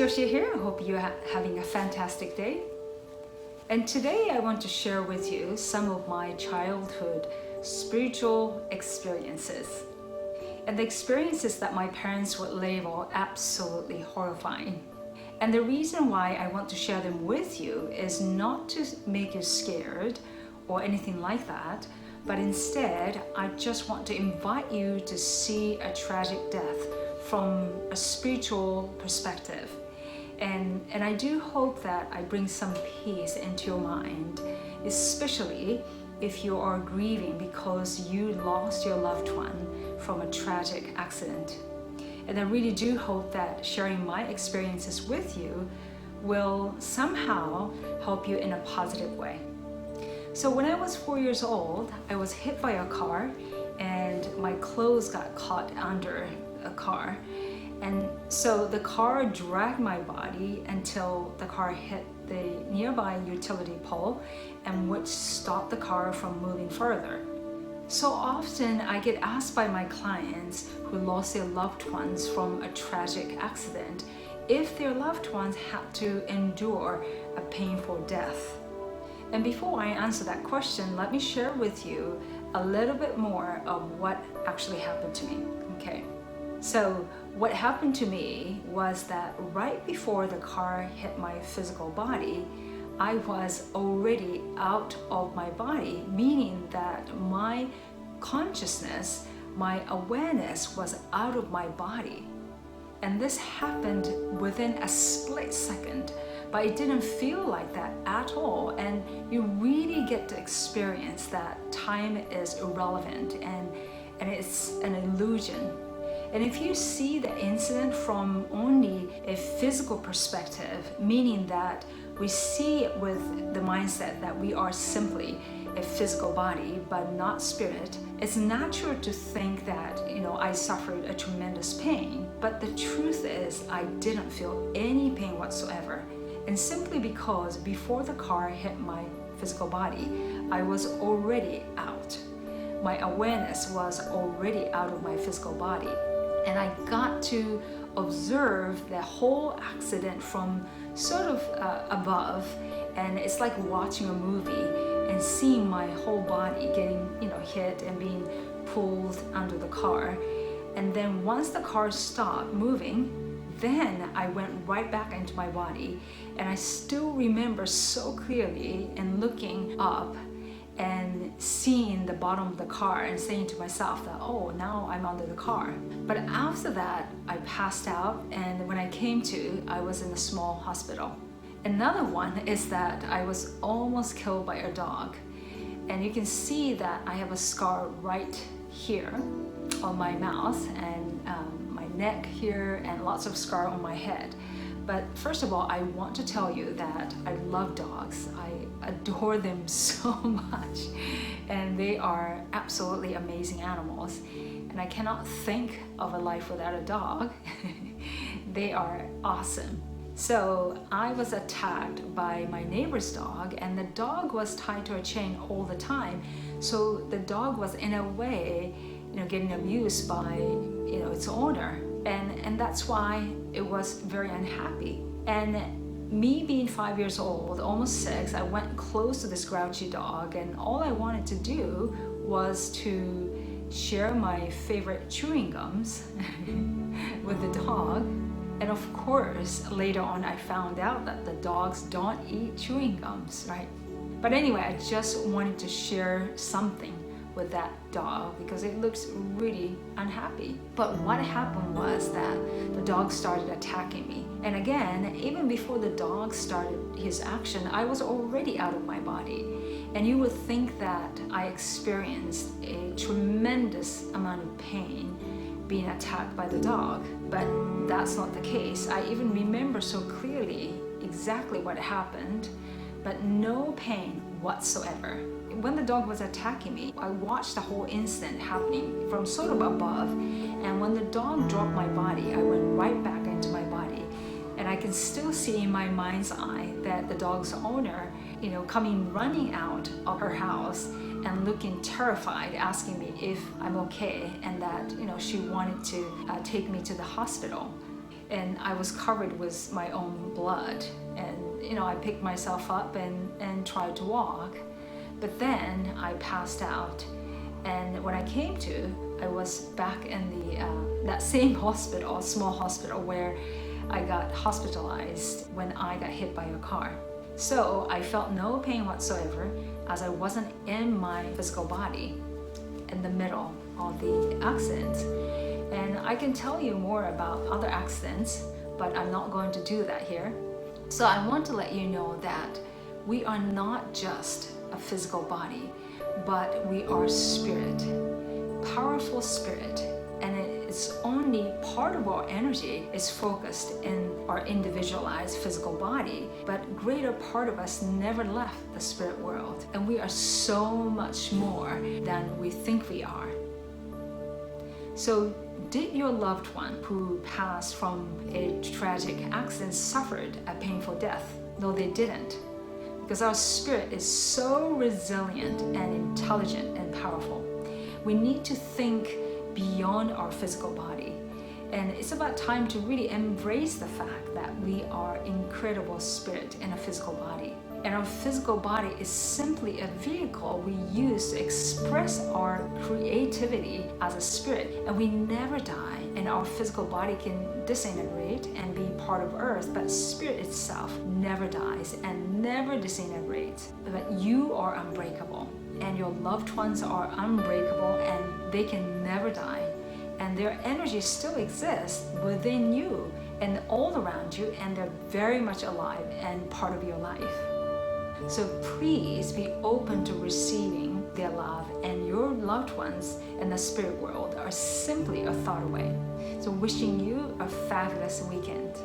Yoshie here. I hope you're having a fantastic day. And today I want to share with you some of my childhood spiritual experiences. And the experiences that my parents would label absolutely horrifying. And the reason why I want to share them with you is not to make you scared or anything like that, but instead I just want to invite you to see a tragic death from a spiritual perspective. And I do hope that I bring some peace into your mind, especially if you are grieving because you lost your loved one from a tragic accident. And I really do hope that sharing my experiences with you will somehow help you in a positive way. So when I was 4 years old, I was hit by a car and my clothes got caught under a car. And so the car dragged my body until the car hit the nearby utility pole, and which stopped the car from moving further. So often I get asked by my clients who lost their loved ones from a tragic accident if their loved ones had to endure a painful death. And before I answer that question, let me share with you a little bit more of what actually happened to me. Okay. So what happened to me was that right before the car hit my physical body, I was already out of my body, meaning that my consciousness, my awareness was out of my body. And this happened within a split second, but it didn't feel like that at all. And you really get to experience that time is irrelevant and it's an illusion. And if you see the incident from only a physical perspective, meaning that we see it with the mindset that we are simply a physical body but not spirit, it's natural to think that, I suffered a tremendous pain. But the truth is, I didn't feel any pain whatsoever. And simply because before the car hit my physical body, I was already out. My awareness was already out of my physical body. And I got to observe the whole accident from sort of above, and it's like watching a movie and seeing my whole body getting hit and being pulled under the car. And then once the car stopped moving, then I went right back into my body. And I still remember so clearly and looking up and seeing the bottom of the car and saying to myself that, oh, now I'm under the car. But after that, I passed out, and when I came to, I was in a small hospital. Another one is that I was almost killed by a dog. And you can see that I have a scar right here on my mouth and my neck here, and lots of scar on my head. But first of all, I want to tell you that I love dogs. I adore them so much, and they are absolutely amazing animals. And I cannot think of a life without a dog. They are awesome. So I was attacked by my neighbor's dog, and the dog was tied to a chain all the time. So the dog was in a way, getting abused by, its owner. And that's why it was very unhappy. And me being 5 years old, almost 6, I went close to this grouchy dog, and all I wanted to do was to share my favorite chewing gums with the dog. And of course, later on I found out that the dogs don't eat chewing gums, right? But anyway, I just wanted to share something with that dog because it looks really unhappy. But what happened was that the dog started attacking me. And again, even before the dog started his action, I was already out of my body. And you would think that I experienced a tremendous amount of pain being attacked by the dog, but that's not the case. I even remember so clearly exactly what happened, but no pain whatsoever. When the dog was attacking me, I watched the whole incident happening from sort of above, and when the dog dropped my body, I went right back into my body. And I can still see in my mind's eye that the dog's owner, coming running out of her house and looking terrified, asking me if I'm okay, and that she wanted to take me to the hospital. and I was covered with my own blood. And I picked myself up and tried to walk, but then I passed out. And when I came to, I was back in that same hospital, small hospital, where I got hospitalized when I got hit by a car. So I felt no pain whatsoever, as I wasn't in my physical body in the middle of the accident. And I can tell you more about other accidents, but I'm not going to do that here. So I want to let you know that we are not just a physical body, but we are spirit, powerful spirit, and it's only part of our energy is focused in our individualized physical body, but greater part of us never left the spirit world, and we are so much more than we think we are. So did your loved one who passed from a tragic accident suffered a painful death? No, they didn't. Because our spirit is so resilient and intelligent and powerful. We need to think beyond our physical body. And it's about time to really embrace the fact that we are incredible spirit in a physical body. And our physical body is simply a vehicle we use to express our creativity as a spirit. And we never die, and our physical body can disintegrate and be part of earth, but spirit itself never dies and never disintegrates. But you are unbreakable, and your loved ones are unbreakable, and they can never die. And their energy still exists within you and all around you, and they're very much alive and part of your life. So please be open to receiving their love, and your loved ones in the spirit world are simply a thought away. So wishing you a fabulous weekend.